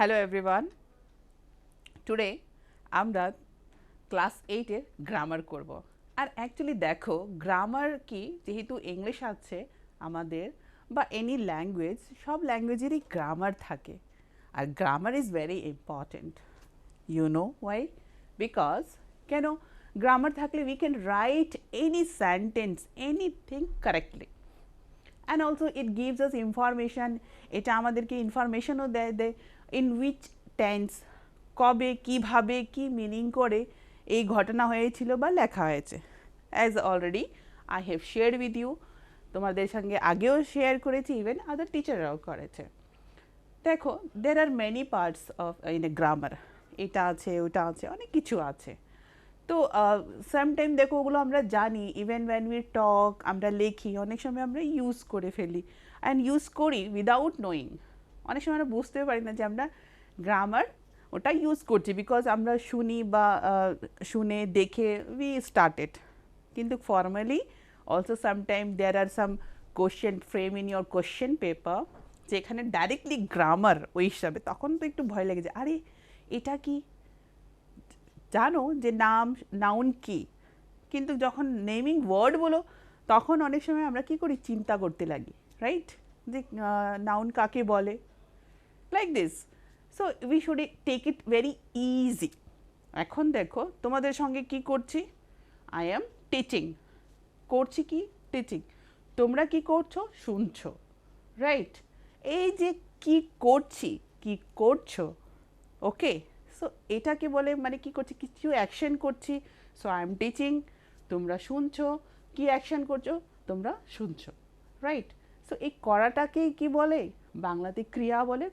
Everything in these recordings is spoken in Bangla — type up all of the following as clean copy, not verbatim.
হ্যালো এভরিওয়ান, টুডে আমরা ক্লাস 8 এর গ্রামার করব। আর অ্যাকচুয়ালি দেখো গ্রামার কি, যেহেতু ইংলিশ আছে আমাদের বা এনি ল্যাঙ্গুয়েজ, সব ল্যাঙ্গুয়েজেরই গ্রামার থাকে। আর grammar is very important. You know why? Because কেন গ্রামার থাকলে we can write any sentence, anything correctly. And also it gives us information. এটা আমাদেরকে ইনফরমেশনও দেয় ইন উইচ টেন্স, কবে, কিভাবে, কি মিনিং করে এই ঘটনা হয়েছিল বা লেখা হয়েছে। As already I have share with you, তোমাদের সঙ্গে আগেও শেয়ার করেছি, ইভেন আদার টিচাররাও করেছে। দেখো there are many parts of in a grammar, এটা আছে ওটা আছে, অনেক কিছু আছে। তো সামটাইম দেখো ওগুলো আমরা জানি, ইভেন ওয়েন উই টক, আমরা লেখি, অনেক সময় আমরা ইউজ করে ফেলি অ্যান্ড ইউজ করি উইদাউট নোয়িং। অনেক সময় আমরা বুঝতে পারি না যে আমরা গ্রামার ওটা ইউজ করছি, বিকজ আমরা শুনি বা শুনে দেখে উই স্টার্টেড। কিন্তু formally also sometime there are some question frame in your question paper, যেখানে ডাইরেক্টলি গ্রামার ওই হিসাবে, তখন তো একটু ভয় লেগে যায়, আরে এটা কি জানো যে নাউন কি। কিন্তু যখন নেমিং ওয়ার্ড বলো, তখন অনেক সময় আমরা কি করি, চিন্তা করতে লাগি, রাইট, যে নাউন কাকে বলে, like this. So we should take it very easy. এখন দেখো তোমাদের সঙ্গে কি করছি, আই এম টিচিং, করছি কি, টিচিং। তোমরা কি করছো, শুনছো, রাইট। এই যে কি করছি, কি করছো, ওকে। সো এটাকে বলে, মানে কি করছি, কিছু অ্যাকশন করছি। সো আই এম টিচিং, তোমরা শুনছো, কি অ্যাকশন করছো, তোমরা শুনছো, রাইট। সো এই করাটাকেই কি বলে, বাংলাতে ক্রিয়া বলে,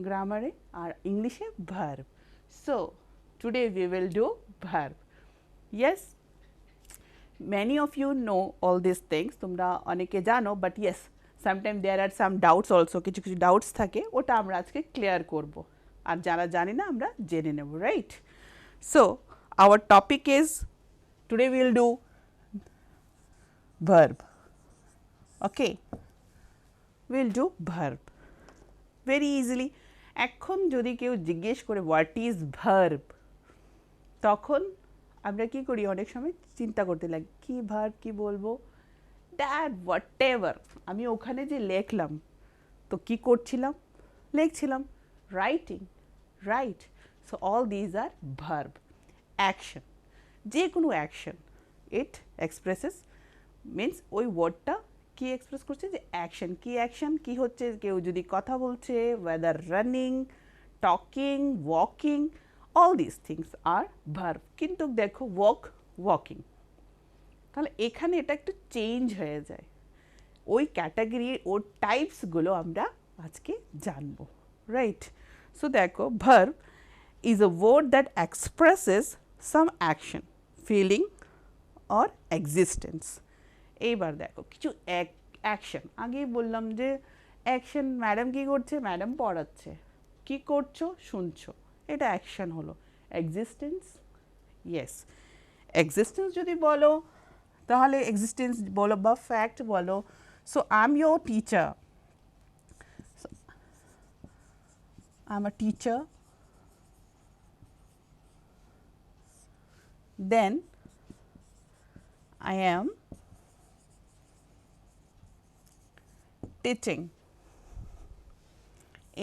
গ্রামারে, আর ইংলিশে verb. So today we will do verb. Yes, many of you know all these things, তোমরা অনেকে জানো, but yes sometime there are some doubts also, কিছু কিছু ডাউটস থাকে, ওটা আমরা আজকে ক্লিয়ার করব। আর যারা জানি না আমরা জেনে নেব, right. So our topic is, today will do verb. Okay, will do verb very easily. এখন যদি কেউ জিজ্ঞেস করে হোয়াট ইজ ভার্ব, তখন আমরা কি করি, অনেক সময় চিন্তা করতে লাগি, কি ভার্ব, কি বলবো, দ্যাট হোয়াট এভার। আমি ওখানে যে লেখলাম, তো কি করছিলাম, লিখছিলাম, writing, right. So all these are verb. Action, যে কোনো অ্যাকশন, ইট এক্সপ্রেসেস, মিন্স ওই ওয়ার্ডটা কি এক্সপ্রেস করছে, যে অ্যাকশন, কি অ্যাকশন, কি হচ্ছে, কেউ যদি কথা বলছে, whether running, talking, walking, all this things are verb. কিন্তু দেখো ওয়াক, ওয়াকিং, তাহলে এখানে এটা একটু চেঞ্জ হয়ে যায়। ওই ক্যাটাগরি, ওর টাইপসগুলো আমরা আজকে জানবো, রাইট। সো দেখো verb is a word that expresses some action, feeling or existence. এইবার দেখো কিছু অ্যাকশন, আগেই বললাম যে অ্যাকশন, ম্যাডাম কী করছে, ম্যাডাম পড়াচ্ছে, কী করছো, শুনছো, এটা অ্যাকশন হলো। এক্সিস্টেন্স, ইয়েস, এক্সিস্টেন্স যদি বলো, তাহলে এক্সিস্টেন্স বলো বা ফ্যাক্ট বলো। So I am your teacher, I am a teacher, then I am teaching.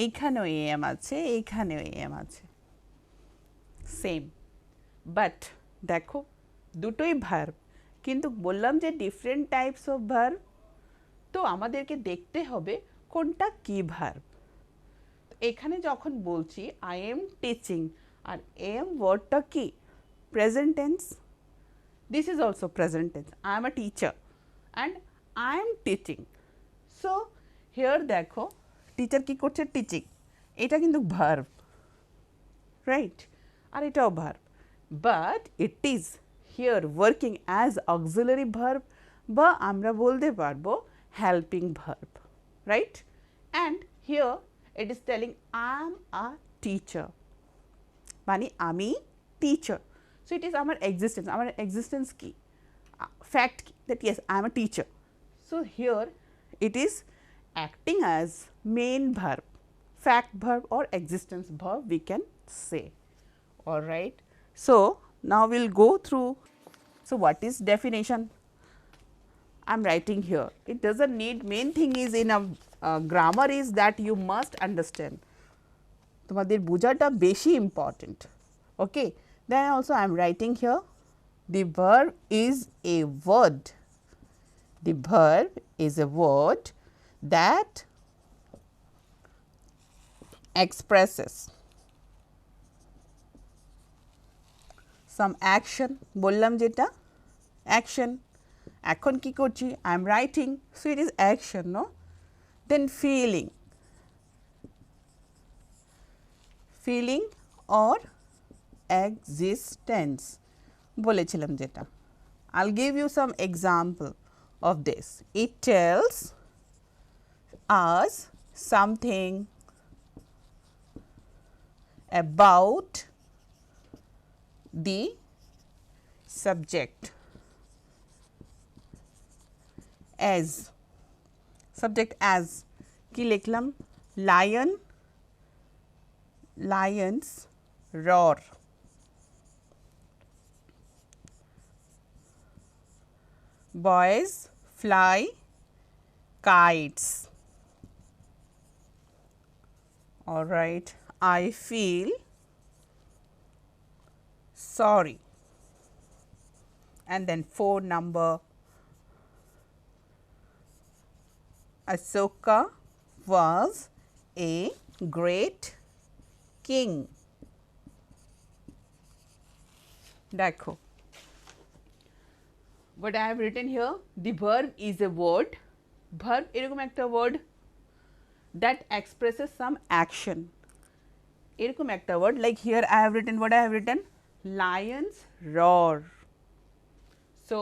এইখানেও am আছে, এইখানেও am আছে, সেম। বাট দেখো দুটোই ভার্ব, কিন্তু বললাম যে ডিফারেন্ট টাইপস অফ ভার্ব, তো আমাদেরকে দেখতে হবে কোনটা কি ভার্ব। এখানে যখন বলছি আই এম টিচিং, আর এম ওয়ার্ডটা কি, present tense. This is also present tense. I am a teacher and I am teaching. So here দেখো টিচার কি করছে, টিচিং, এটা কিন্তু ভার্ব, রাইট, আর এটাও verb. But it is here working as auxiliary verb, বা আমরা বলতে পারবো helping verb, right. And here it is telling I am a teacher, মানে আমি teacher. So it is our existence. Our existence key, fact key, that yes, I am a teacher. So here it is acting as main verb, fact verb or existence verb we can say. All right. So, now we will go through. So, what is definition? I am writing here. It does not need, main thing is in a grammar is that you must understand. তোমাদের বোঝাটা বেশি important. Okay. Then also I am writing here, the verb is a word. The verb is a word that expresses some action. বললাম যেটা action. এখন কি করছি? I am writing. So, it is action, no? Then feeling. Feeling or existence. বলেছিলাম যেটা. I will give you some example of this. It tells us something about the subject. As subject as কি লিখলাম? Lion, lions roar. Boys fly kites. All right. I feel sorry. And then 4 number. Asoka was a great king. দেখো, what I have written here, the verb is a word. Verb এরকম একটা word that expresses some action. এরকম একটা word, like here I have written, what I have written, lions roar. So,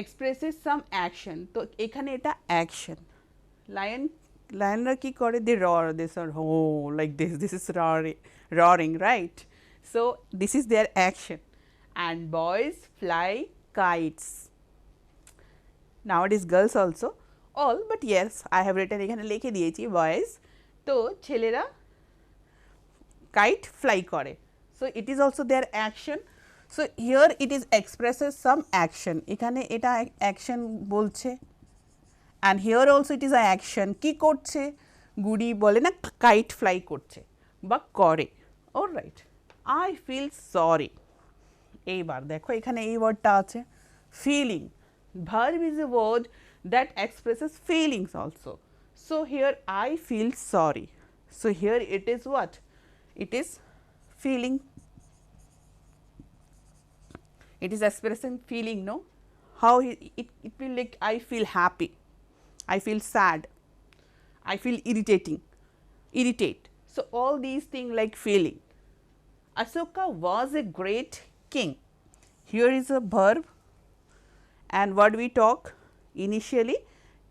expresses some action. তো এখানে এটা action. Lionরা কি করে? They roar, they sort of, oh, like this is roaring, right? So, this is their action. And boys fly kites. Nowadays girls also, all, but yes, I have written এখানে লিখে দিয়েছি boys. তো ছেলেরা kite fly করে. So, it is also their action. So, here it is expresses some action. এখানে এটা action বলছে, and here also it is a action. কি করছে? গুড়ি বলে না, kite fly করছে বা করে. All right. I feel sorry. এইবার দেখো এখানে এই ওয়ার্ডটা আছে, feeling. Verb is a word that expresses feelings also. So, here I feel sorry. So, here it is what? It is feeling. It is expressing feeling, no? How it will like, I feel happy, I feel sad, I feel irritate. So, all these things like feeling. Asoka was a great king. Here is a verb, and what we talk initially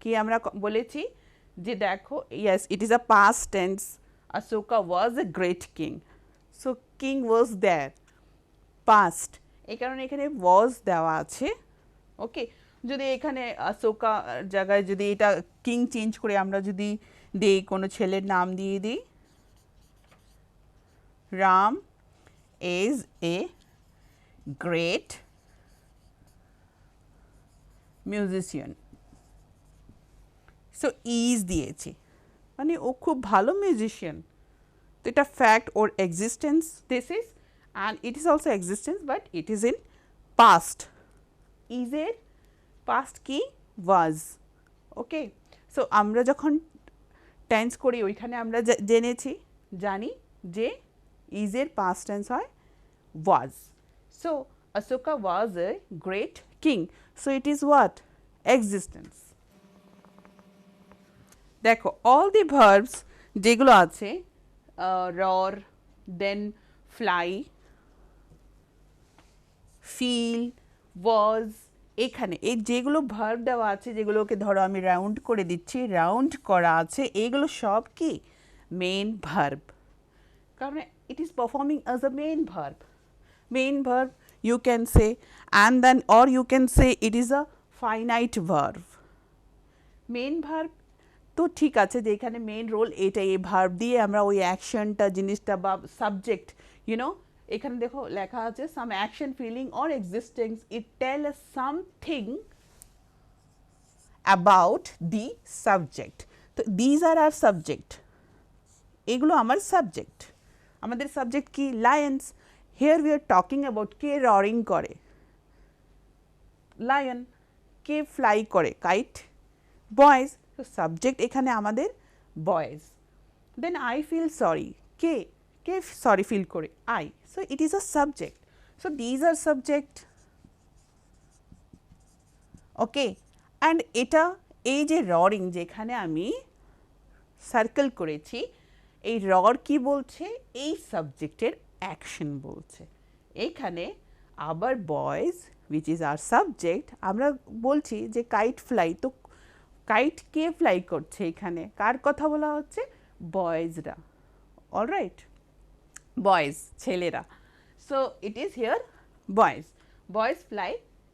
কি আমরা বলেছি যে দেখো, yes, it is a past tense. Asoka was a great king. So, king was there, past. এই কারণে এখানে was দেওয়া আছে। ওকে, যদি এখানে Asoka জায়গায় যদি এটা king চেঞ্জ করে আমরা যদি দেই, কোনো ছেলের নাম দিয়ে দিই, Ram is a great musician. So, is দিয়েছি মানে ও খুব ভালো মিউজিশিয়ান। তো এটা fact or existence this is, and it is also existence, but it is in past. Is এর past কি? was. Okay. So, আমরা যখন টেন্স করি ওইখানে আমরা জানি যে is এর past tense হয় was. So, Asoka was a great king. So, it is what? Existence. দেখো, all the verbs যেগুলো আছে, roar, then fly, feel, was, এখানে এই যেগুলো ভার্ব দেওয়া আছে, যেগুলোকে ধরো আমি রাউন্ড করে দিচ্ছি, রাউন্ড করা আছে, এইগুলো সব কি? Main verb. কারণ it is performing as a main verb. Main verb you can say, and then or you can say it is a finite verb. Main verb তো ঠিক আছে যে এখানে মেইন রোল এটা, এই ভার্ব দিয়ে আমরা ওই অ্যাকশনটা জিনিসটা বা সাবজেক্ট এখানে দেখো লেখা আছে some action feeling or existence it tell us something about the subject. তো দিজ আর আর সাবজেক্ট, এগুলো আমার সাবজেক্ট। আমাদের সাবজেক্ট কি? Lions. Here we are talking about কে ররিং করে, লায়ন। কে ফ্লাই করে, কাইট। বয়েজ, তো সাবজেক্ট এখানে আমাদের boys. Then I feel sorry, কে কে সরি ফিল করে, I. So it is a subject. So these are subject. Okay, and এটা এই যে ররিং যেখানে আমি সার্কেল করেছি, এই রর কি বলছে? এই সাবজেক্টের অ্যাকশন বলছে। এইখানে আবার boys which is our subject, আমরা বলছি যে কাইট ফ্লাই, তো কাইট কে ফ্লাই করছে? এখানে কার কথা বলা হচ্ছে? বয়েজরা। অলরাইট, বয়েজ, ছেলেরা। So it is here boys, boys fly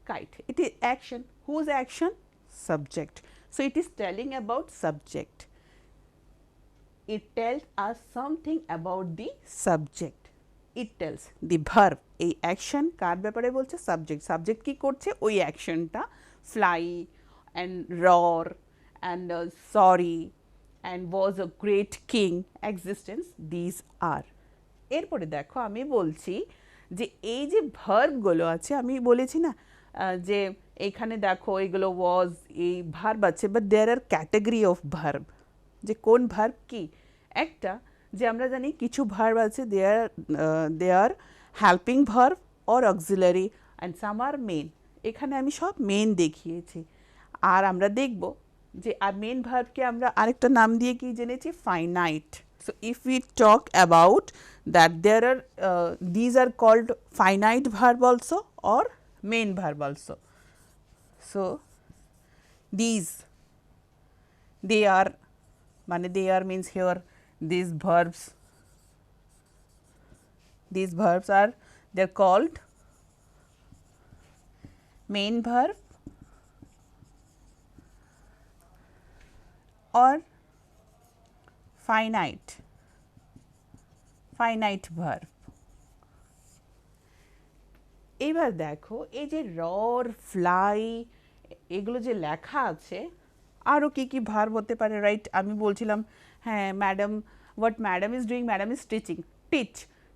kite. It is action. Whose action? Subject. So it is telling about subject. It tells us something about the subject. It tells the verb, এই অ্যাকশন কার ব্যাপারে বলছে? সাবজেক্ট। সাবজেক্ট কি করছে? ওই অ্যাকশনটা, fly and roar and sorry and was a great king, existence, these are. এরপরে দেখো আমি বলছি যে এই যে ভার্বগুলো আছে, আমি বলেছি না যে এইখানে দেখো এগুলো ওয়াজ, এই ভার্ব আছে, but there are category of verb. যে কোন ভার্ব কি? একটা যে আমরা জানি কিছু ভার্ব আছে they are helping verb or auxiliary and some are main. এখানে আমি সব মেন দেখিয়েছি। আর আমরা দেখব যে আর মেন ভার্বকে আমরা আরেকটা নাম দিয়ে কি জেনেছি? Finite. So if we talk about that, there are these are called finite verb also or main verb also. So these, they are, মানে they are means here these verbs are, they are called main verb or finite verb. এবার দেখো এই যে রর, ফ্লাই, এগুলো যে লেখা আছে, আরও কি কি ভার্ব হতে পারে? রাইট, আমি বলছিলাম হ্যাঁ madam, what madam is doing, madam is teaching. Teach,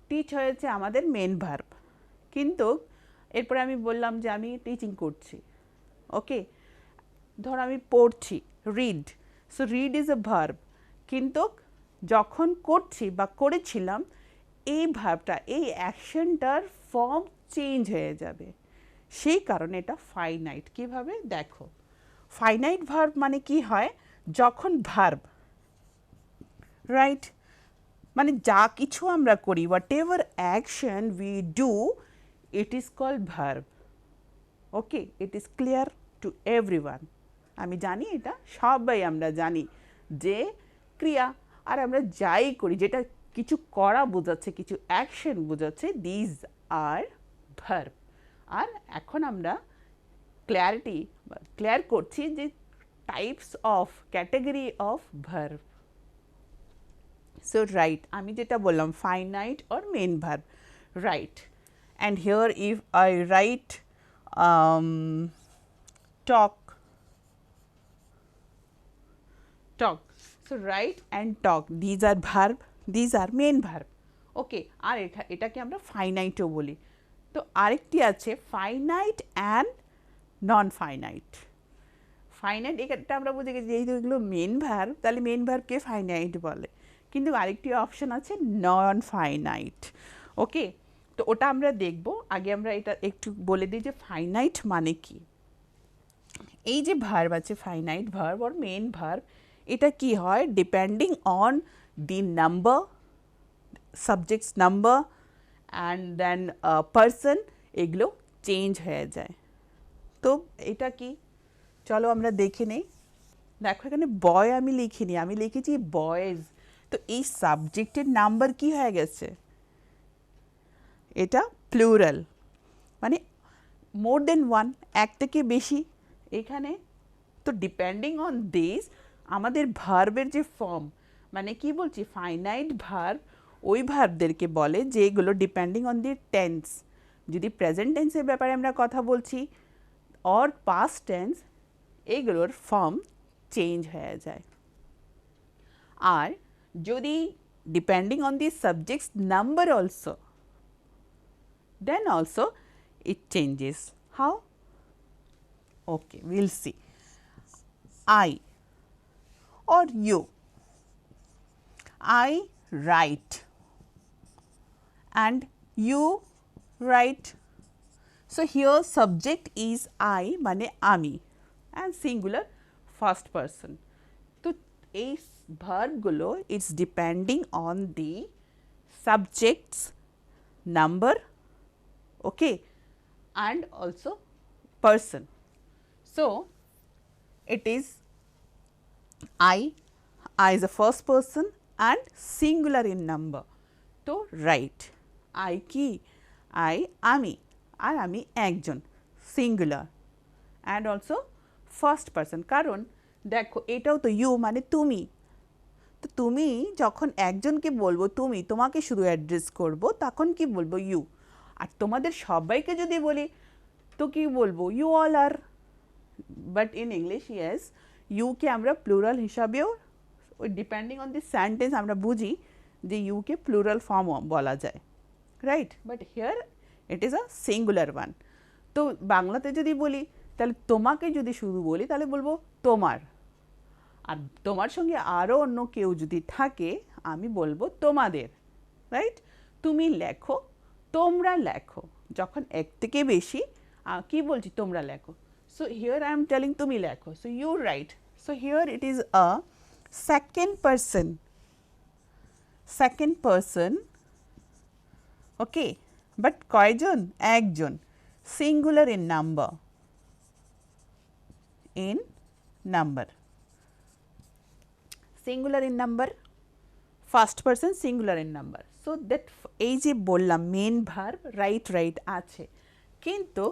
teach হয়েছে আমাদের মেন ভার্ব, কিন্তু এরপরে আমি বললাম যে আমি টিচিং করছি। ওকে, ধর আমি পড়ছি, read. So read is a verb, কিন্তু যখন করছি বা করেছিলাম, এই ভার্বটা, এই অ্যাকশনটার ফর্ম চেঞ্জ হয়ে যাবে, সেই কারণে এটা ফাইনাইট। কিভাবে? দেখো, ফাইনাইট ভার্ব মানে কি হয়? যখন ভার্ব, রাইট, মানে যা কিছু আমরা করি, whatever action we do, it is called verb. Okay, it is clear to everyone. আমি জানি এটা সবাই আমরা জানি যে ক্রিয়া, আর আমরা যাই করি যেটা কিছু করা বোঝাচ্ছে, কিছু অ্যাকশন বোঝাচ্ছে, দিজ আর ভার্ব। আর এখন আমরা ক্লিয়ার করছি যে types of, category of verb. So right, আমি যেটা বললাম finite or main verb, right. And here if I write talk, so write and talk, these are verb, these are main verb. ওকে, আর এটাকে আমরা ফাইনাইটও বলি। তো আরেকটি আছে finite and non finite. Finite এটা আমরা বুঝে গেছি, যেহেতু এগুলো মেন ভার্ব, তাহলে মেন ভার্বকে ফাইনাইট বলে, কিন্তু আরেকটি অপশন আছে নন ফাইনাইট। ওকে, তো ওটা আমরা দেখব। আগে আমরা এটা একটু বলে দিই যে ফাইনাইট মানে কি। এই যে ভার্ব আছে, finite verb or main verb, এটা কি হয়? Depending on the number, subject's number and then person, এগুলো চেঞ্জ হয়ে যায়। তো এটা কি, চলো আমরা দেখে নেই। দেখো এখানে বয় আমি লিখিনি, আমি লিখেছি বয়েজ। তো এই সাবজেক্টের নাম্বার কি হয়ে গেছে? এটা প্লুরাল, মানে মোর দেন ওয়ান, এক থেকে বেশি। এখানে তো ডিপেন্ডিং অন দিস আমাদের ভার্বের যে ফর্ম, মানে কি বলছি, ফাইনাইট ভার্ব ওই ভার্বদেরকে বলে যেগুলো ডিপেন্ডিং অন দি টেন্স, যদি প্রেজেন্ট টেন্সের ব্যাপারে আমরা কথা বলছি অর পাস্ট টেন্স, এইগুলোর ফর্ম চেঞ্জ হয়ে যায়। আর যদি depending on the subjects number also, then also it changes. How? Okay, we'll see. I or you. I write and you write. So here subject is I মানে আমি and singular first person. তো এই ভার্বগুলো it's depending on the subjects number, okay, and also person. So it is I is the first person and singular in number. তো right, I কি, I আমি, আর আমি একজন, singular and also first person, কারণ দেখো এটাও তো you মানে তুমি, তো তুমি যখন একজনকে বলবো তুমি, তোমাকে শুধু অ্যাড্রেস করব, তখন কি বলবো you, আর তোমাদের সবাইকে যদি বলি তো কি বলবো you all are, but in English yes UK আমরা প্লুরাল হিসাবেও ওই ডিপেন্ডিং অন দি সেন্টেন্স আমরা বুঝি যে ইউকে প্লুরাল ফর্ম বলা যায়, right, but here it is a singular one. তো বাংলাতে যদি বলি তাহলে তোমাকে যদি শুধু বলি তাহলে বলবো তোমার, আর তোমার সঙ্গে আরও অন্য কেউ যদি থাকে আমি বলবো তোমাদের, রাইট। তুমি লেখো, তোমরা লেখো, যখন এক থেকে বেশি কি বলছি তোমরা লেখো, so here I am telling tumi lekho, so you write, so here it is a second person, okay, but কয়জন, একজন, singular in number, singular in number, first person singular in number, so that এই যে বললাম মেন ভার্ব রাইট আছে, কিন্তু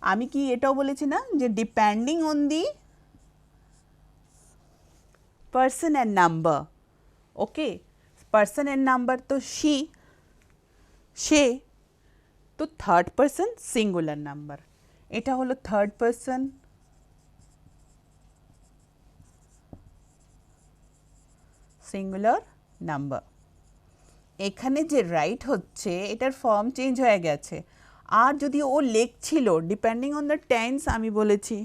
আমি কি এটাও বলেছি না যে depending on the person and number, okay, person and number তো সে, তো থার্ড পার্সন সিঙ্গুলার নাম্বার, এটা হলো থার্ড পার্সন সিঙ্গুলার নাম্বার। এখানে যে রাইট হচ্ছে এটার ফর্ম চেঞ্জ হয়ে গেছে, আর যদি ও লেখছিল ডিপেন্ডিং অন দ্য টেন্স, আমি বলেছি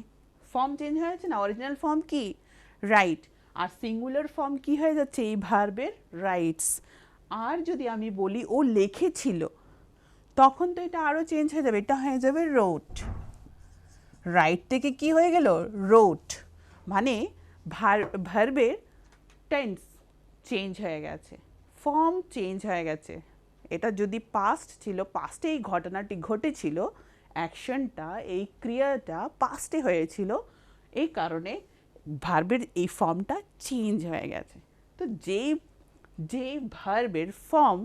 ফর্ম চেঞ্জ হয়েছে না, অরিজিনাল ফর্ম কি রাইট, আর সিঙ্গুলার ফর্ম কি হয়ে যাচ্ছে এই ভার্বের রাইটস। আর যদি আমি বলি ও লিখেছিল তখন তো এটা আরও চেঞ্জ হয়ে যাবে, এটা হয়ে যাবে রোট, রাইট থেকে কি হয়ে গেল রোট, মানে ভার্বের টেন্স চেঞ্জ হয়ে গেছে, ফর্ম চেঞ্জ হয়ে গেছে। এটা যদি পাস্ট ছিল, পাস্টে এই ঘটনাটি ঘটেছিল, অ্যাকশনটা এই ক্রিয়াটা পাস্টে হয়েছিল, এই কারণে ভার্বের এই ফর্মটা চেঞ্জ হয়ে গেছে। তো যে ভার্বের ফর্ম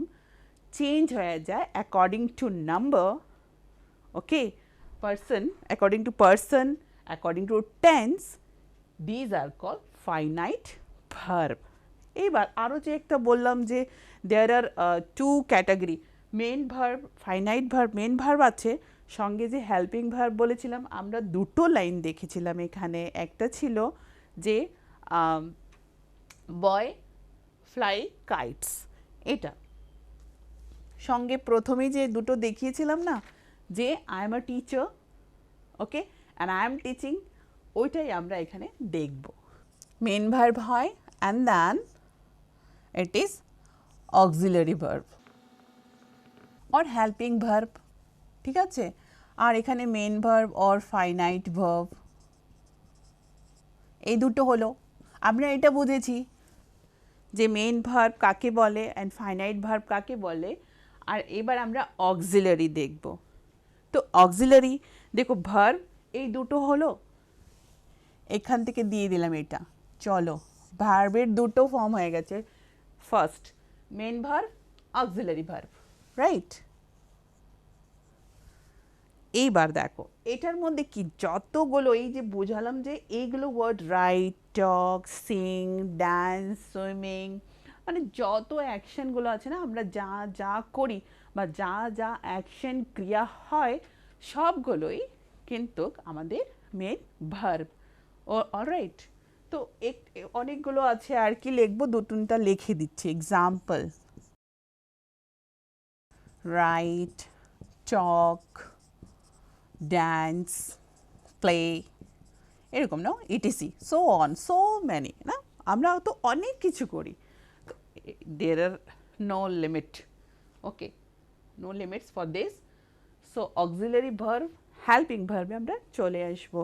চেঞ্জ হয়ে যায় according to number, okay, person, according to person, according to tense, these are call finite verb. এবার আরও যে একটা বললাম যে there are two category, main verb, finite verb, main verb আছে, সঙ্গে যে হেল্পিং ভার্ব বলেছিলাম, আমরা দুটো লাইন দেখেছিলাম এখানে, একটা ছিল যে বয় ফ্লাই কাইটস, এটা সঙ্গে প্রথমেই যে দুটো দেখিয়েছিলাম না যে I am a teacher, okay, and I am teaching, ওইটাই আমরা এখানে দেখব। মেন ভার্ব হয় and then it is auxiliary verb or helping verb, ঠিক আছে, আর এখানে main verb or finite verb, এই দুটো হলো। আমরা এটা বুঝেছি যে মেন ভার্ব কাকে বলে অ্যান্ড ফাইনাইট ভার্ব কাকে বলে, আর এবার আমরা অক্সিলারি দেখব। তো অক্সিলারি দেখো ভার্ব এই দুটো হলো, এখান থেকে দিয়ে দিলাম এটা, চলো ভার্বের দুটো ফর্ম হয়ে গেছে, first main verb, auxiliary verb, right. এইবার দেখো এটার মধ্যে কি যতগুলো এই যে বোঝালাম যে এইগুলো ওয়ার্ড রাইট, টক, সিং, ড্যান্স, সুইমিং, মানে যত অ্যাকশনগুলো আছে না আমরা যা যা করি বা যা যা অ্যাকশন ক্রিয়া হয় সবগুলোই কিন্তু আমাদের মেন ভার্ব। অলরাইট, তো অনেকগুলো আছে আর কি লিখবো, দু তিনটা লিখে দিচ্ছি example. Write, talk, dance, play, এরকম না, ETC, so on, so many না, আমরা তো অনেক কিছু করি। There are no limit, okay, no limits for this. So auxiliary verb, helping ভার্বে আমরা চলে আসব।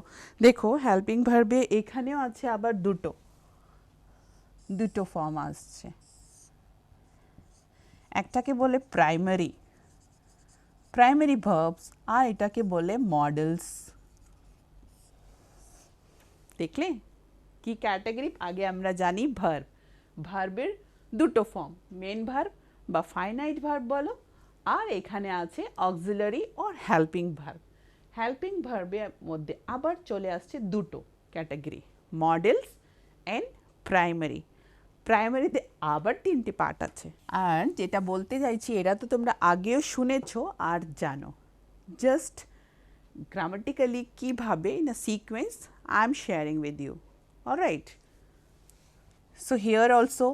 দেখো হেল্পিং ভার্বে এখানেও আছে আবার দুটো দুটো ফর্ম আসছে, একটাকে বলে প্রাইমারি প্রাইমারি ভার্বস আর এটাকে বলে মডেলস। দেখলে কি ক্যাটাগরি? আগে আমরা জানি ভার্ব, ভার্বের দুটো ফর্ম, মেন ভার্ব বা ফাইনাইট ভার্ব বলো, আর এখানে আছে auxiliary or helping verb. Helping ভার্বের মধ্যে আবার চলে আসছে দুটো ক্যাটাগরি, মডেলস অ্যান্ড প্রাইমারি। প্রাইমারিতে আবার তিনটে পার্ট আছে, আর যেটা বলতে চাইছি এরা তো তোমরা আগেও শুনেছো আর জানো, জাস্ট গ্রামাটিক্যালি কীভাবে in a sequence I am sharing with you. Alright, so here also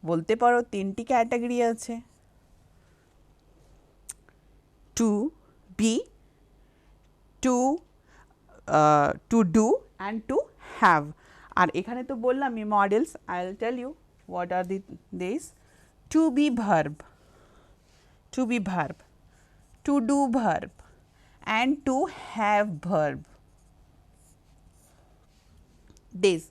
বলতে পারো তিনটি ক্যাটাগরি আছে, to be, to do and to have. আর এখানে তো বললাম আমি modals, I will tell you what are this. To be verb, to be verb, to do verb and to have verb. This,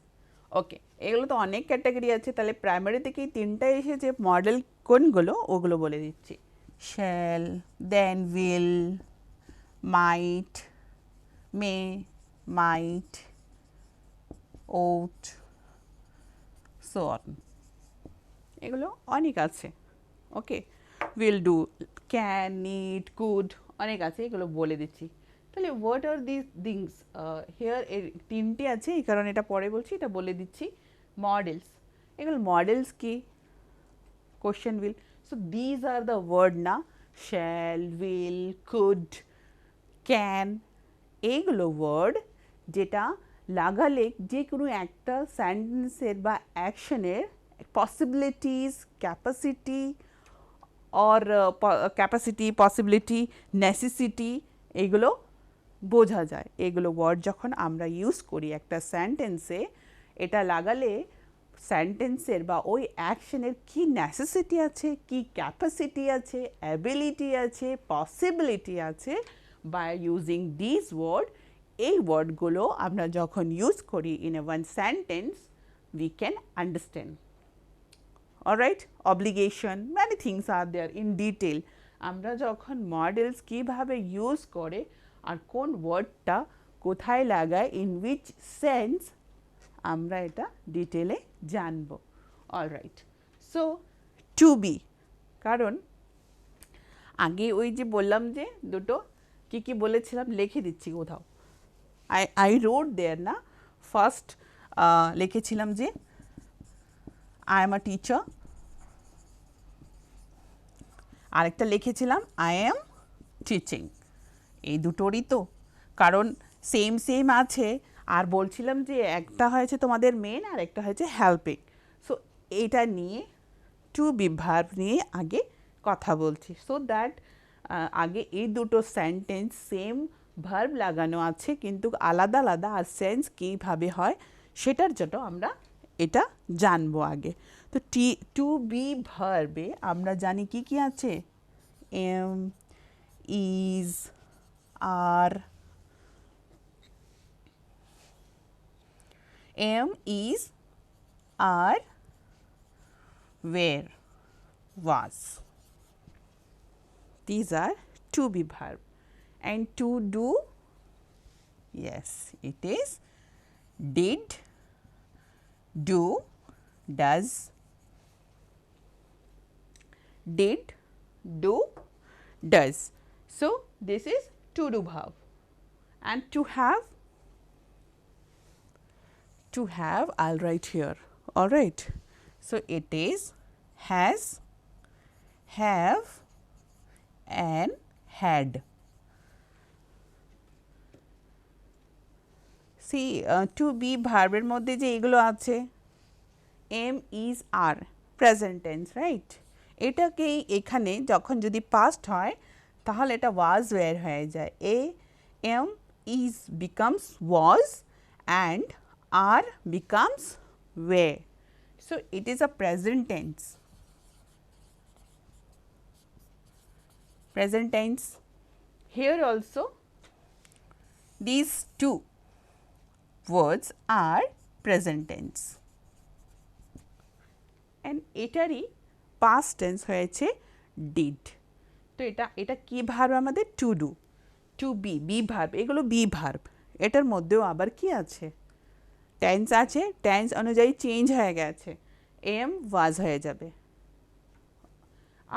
okay, এগুলো তো অনেক ক্যাটাগরি আছে, তাহলে প্রাইমারি থেকেই তিনটা এসেছে, মডেল কোনগুলো ওগুলো বলে দিচ্ছি। Shall, then will, might, may, might, ought, so on, এগুলো অনেক আছে। Okay, will do, can, need, could, অনেক আছে, এগুলো বলে দিচ্ছি। তাহলে what are this things here, এর তিনটে আছে এই কারণে এটা পরে বলছি, এটা বলে দিচ্ছি। মডেলস, এগুলো মডেলস কি? Question will, so these are the word না, শ্যাল, উইল, কুড, ক্যান, এইগুলো ওয়ার্ড যেটা লাগালে যে কোনো একটা সেন্টেন্সের বা অ্যাকশনের possibilities, capacity or capacity, possibility, necessity, এগুলো বোঝা যায়। এগুলো ওয়ার্ড যখন আমরা ইউজ করি একটা সেন্টেন্সে, এটা লাগালে সেন্টেন্সের বা ওই অ্যাকশনের কি নেসেসিটি আছে, কি ক্যাপাসিটি আছে, অ্যাবিলিটি আছে, পসিবিলিটি আছে, বাই ইউজিং দিস ওয়ার্ড, এই ওয়ার্ডগুলো আমরা যখন ইউজ করি in a one sentence, we can understand. Alright, obligation, many things are there in detail. আমরা যখন মডেলস কীভাবে ইউজ করে আর কোন ওয়ার্ডটা কোথায় লাগায়, ইন উইচ সেন্স, আমরা এটা ডিটেলে জানব। অলরাইট, সো টু বি, কারণ আগে ওই যে বললাম যে দুটো কী কী বলেছিলাম, লিখে দিচ্ছি কোথাও, আই রোড দেয়ার না, ফার্স্ট লিখেছিলাম যে আই এম আ টিচার, আরেকটা লিখেছিলাম আই এম টিচিং। এই দুটোরই তো, কারণ সেম সেম আছে, আর বলছিলাম যে একটা হয়েছে তোমাদের মেন আর একটা হয়েছে হেল্পিং। সো এইটা নিয়ে টু বি ভার্ব নিয়ে আগে কথা বলছি, সো দ্যাট আগে এই দুটো সেন্টেন্স সেম ভার্ব লাগানো আছে কিন্তু আলাদা আলাদা, আর সেন্স কীভাবে হয় সেটার জন্য আমরা এটা জানবো আগে। তো টু বি ভার্বে আমরা জানি কি কি আছে, am, is, are, am, is, are, were, was. These are to be verb. And to do, yes, it is did, do, does, did, do, does. So this is to do verb, and to have I'll write here. All right. So it is has, have and had. See to be ভার্বের মধ্যে যে এগুলো আছে am is are present tense right, এটাকেই এখানে যখন যদি পাস্ট হয় তাহলে এটা ওয়াজ ওয়্যার হয়ে যায়, a am is becomes was and are becomes were, so it is a present tense. Present tense. Here also these two words are present tense and এটারই past tense হয়েছে did। তো এটা কি ভার্ব আমাদের to do, to be verb, এগুলো be ভার্ব। এটার মধ্যেও আবার কি আছে টেন্স আছে, টেন্স অনুযায়ী চেঞ্জ হয়ে গেছে, am was হয়ে যাবে।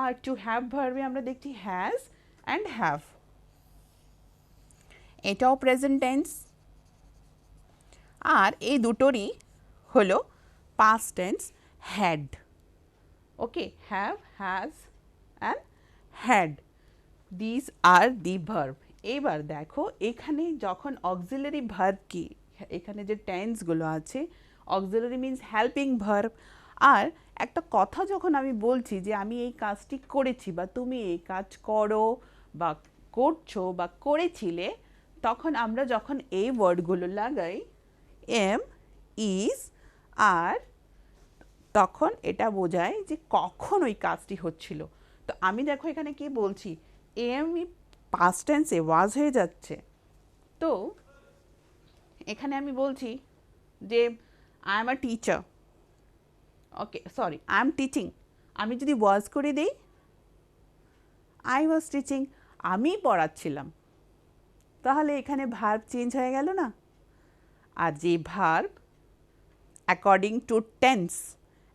আর টু হ্যাভ ভার্বে আমরা দেখছি হ্যাজ অ্যান্ড হ্যাভ, এটাও প্রেজেন্ট টেন্স। আর এই দুটোরই হলো past tense had. Okay, have, has and had, this are the verb. এবার দেখো এখানে যখন অক্সিলারি ভার্ব কি, এখানে যে টেন্সগুলো আছে অক্সিলারি মিন্স হেল্পিং ভার্ব। আর একটা কথা যখন আমি বলছি যে আমি এই কাজটি করেছি বা তুমি এই কাজ করো বা করছো বা করেছিলে, তখন আমরা যখন এই ওয়ার্ডগুলো লাগাই এম ইজ আর, তখন এটা বোঝায় যে কখন ওই কাজটি হচ্ছিল। তো আমি দেখো এখানে কি বলছি, এম পাস্ট টেন্সে ওয়াজ হয়ে যাচ্ছে। তো এখানে আমি বলছি যে I am a teacher, okay sorry I am teaching, আমি যদি ওয়াজ করে দিই আই ওয়াজ টিচিং, আমি পড়াচ্ছিলাম, তাহলে এখানে ভার্ব চেঞ্জ হয়ে গেল না। আর যে verb according to tense,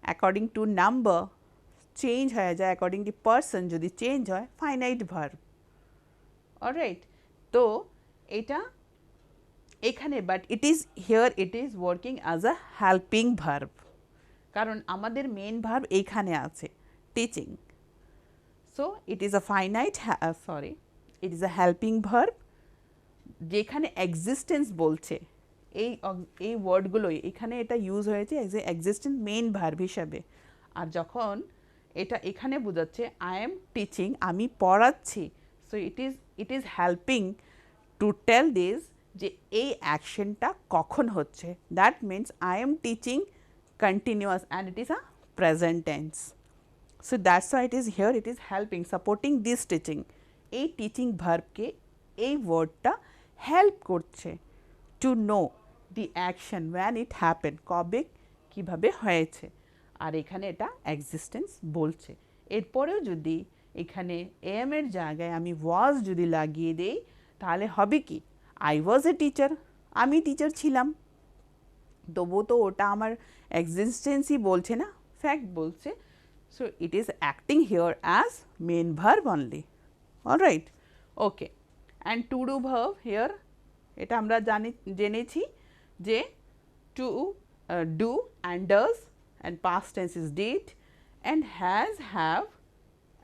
according to number change হয়ে যায়, অ্যাকর্ডিং টু পারসন যদি চেঞ্জ হয় ফাইনাইট ভার্ব। অলরাইট, তো এটা এখানে but it is here it is working as a helping verb, কারণ আমাদের মেন ভার্ব এইখানে আছে teaching. So it is a finite, sorry it is a helping verb, যেখানে এক্সিস্টেন্স বলছে এই ওয়ার্ডগুলোই এখানে এটা ইউজ হয়েছে as a existence main verb হিসাবে। আর যখন এটা এখানে বোঝাচ্ছে আই এম টিচিং, আমি পড়াচ্ছি, so it is helping to tell this যে এই অ্যাকশনটা কখন হচ্ছে, that means I am teaching continuous and it is a present tense. So that's why it is here, it is helping, supporting this teaching. এই টিচিং ভার্বকে এই ওয়ার্ডটা হেল্প করছে to know the action one it happen, কবে কীভাবে হয়েছে। আর এখানে এটা এক্সিস্টেন্স বলছে। এরপরেও যদি এখানে এম এর জায়গায় আমি ওয়াজ যদি লাগিয়ে দেই তাহলে হবে কি, আই ওয়াজ এ টিচার, আমি টিচার ছিলাম, তবু তো ওটা আমার এক্সিস্টেন্সই বলছে না, ফ্যাক্ট বলছে। So it is acting here as main verb only. Alright, okay. And to do verb here, এটা আমরা জেনেছি যে to do and does and past tense is did and has, have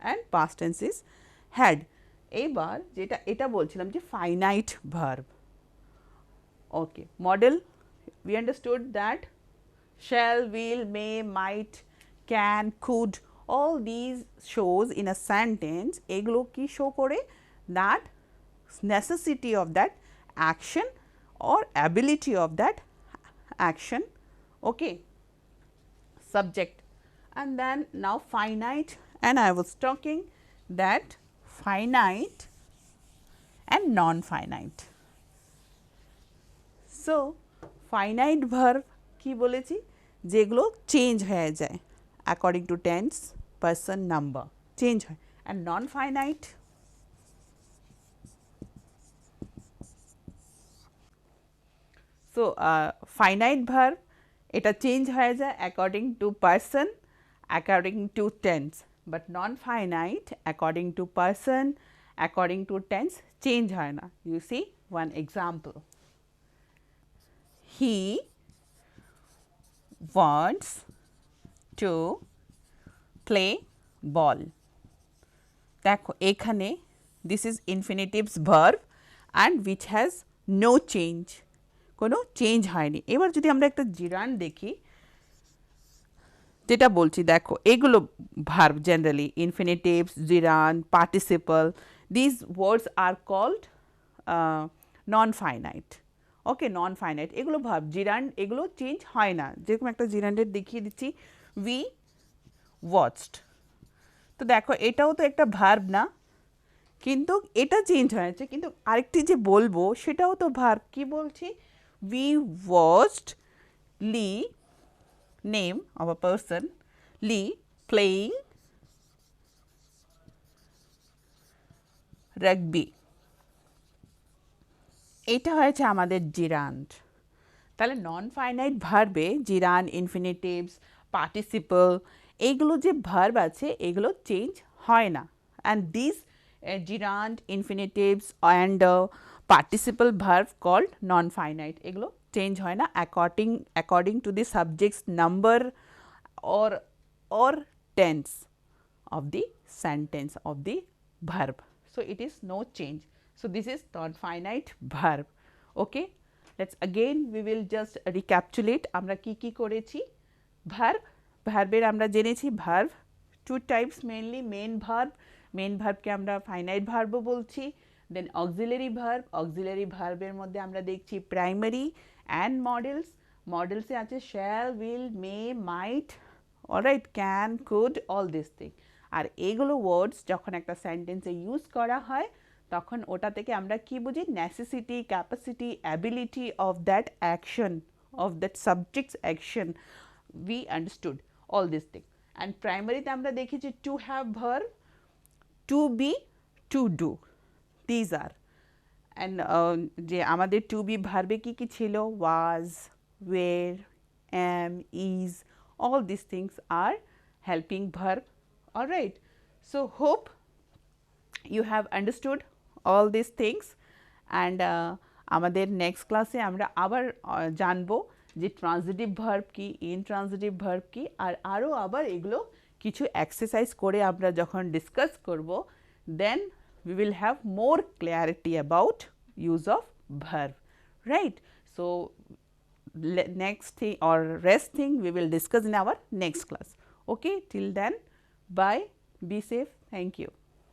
and past tense is had. এবার যেটা এটা বলছিলাম যে finite verb. Okay, model we understood that shall, will, may, might, can, could, all these shows in a sentence এগুলো কি শো করে, that necessity of that action or ability of that action, okay, subject. And then now finite, and I was talking that finite and non-finite. So finite verb কি বলেছি, যেগুলো চেঞ্জ হয়ে যায় according to tense, person, number change হয়। And non finite, so finite verb এটা চেঞ্জ হয়ে যায় according to person, according to tense, but non finite according two person, according to tense change হয় না। You see one example, he wants to play ball। দেখো এখানে this is infinitives verb and which has no change, কোনো চেঞ্জ হয়নি। এবার যদি আমরা একটা জিরান্ড দেখি, যেটা বলছি দেখো এগুলো verb generally infinitives, gerund, participle, this words are called non finite. Okay, non finite এগুলো ভার্ব, জিরান্ড এগুলো চেঞ্জ হয় না। যেরকম একটা জিরান্ডের দেখিয়ে দিচ্ছি, উই ওয়াচড। তো দেখো এটাও তো একটা ভার্ব না, কিন্তু এটা চেঞ্জ হয়েছে, কিন্তু আরেকটি যে বলবো সেটাও তো ভার্ব। কি বলছি? We watched Lee, name of a person, Lee playing rugby. এটা হয়েছে আমাদের জিরান্ড। তাহলে নন ফাইনাইট ভার্বে জিরান, ইনফিনিটিভস, পার্টিসিপল এইগুলো যে ভার্ব আছে এগুলো চেঞ্জ হয় না। And this gerund, infinitives and participle verb called non finite, এগুলো চেঞ্জ হয় না according to the subjects number or tense of the sentence of the verb. So it is no change. So this is non-finite verb. Okay, let's again we will just recapitulate আমরা কি করেছি। ভার্বের আমরা জেনেছি verb two types mainly, main ভার্বকে আমরা ফাইনাইট ভার্বও বলছি। দেন অক্সিলারি ভার্বের মধ্যে আমরা দেখছি প্রাইমারি অ্যান্ড মডেলসে আছে shall, will, may, might, alright, can, could, all this thing. আর এগুলো ওয়ার্ডস যখন একটা সেন্টেন্সে ইউজ করা হয় তখন ওটা থেকে আমরা কি বুঝি? Necessity, capacity, ability of that action, of that subjects action, we understood all this thing. And প্রাইমারিতে আমরা দেখেছি to have verb, to be, to do, these are. And যে আমাদের টু বি ভার্বে কি ছিল? Was, were, am, is, all these things are helping verb. All right, so hope you have understood all these things, and আমাদের নেক্সট ক্লাসে আমরা আবার জানবো যে ট্রান্সিটিভ ভার্ব কি, ইনট্রান্সিটিভ ভার্ব কি, আর আরও আবার এগুলো কিছু এক্সারসাইজ করে আমরা যখন ডিসকাস করব, দেন we will have more clarity about use of verb, right? So next thing or rest thing we will discuss in our next class. Okay, till then, bye, be safe, thank you.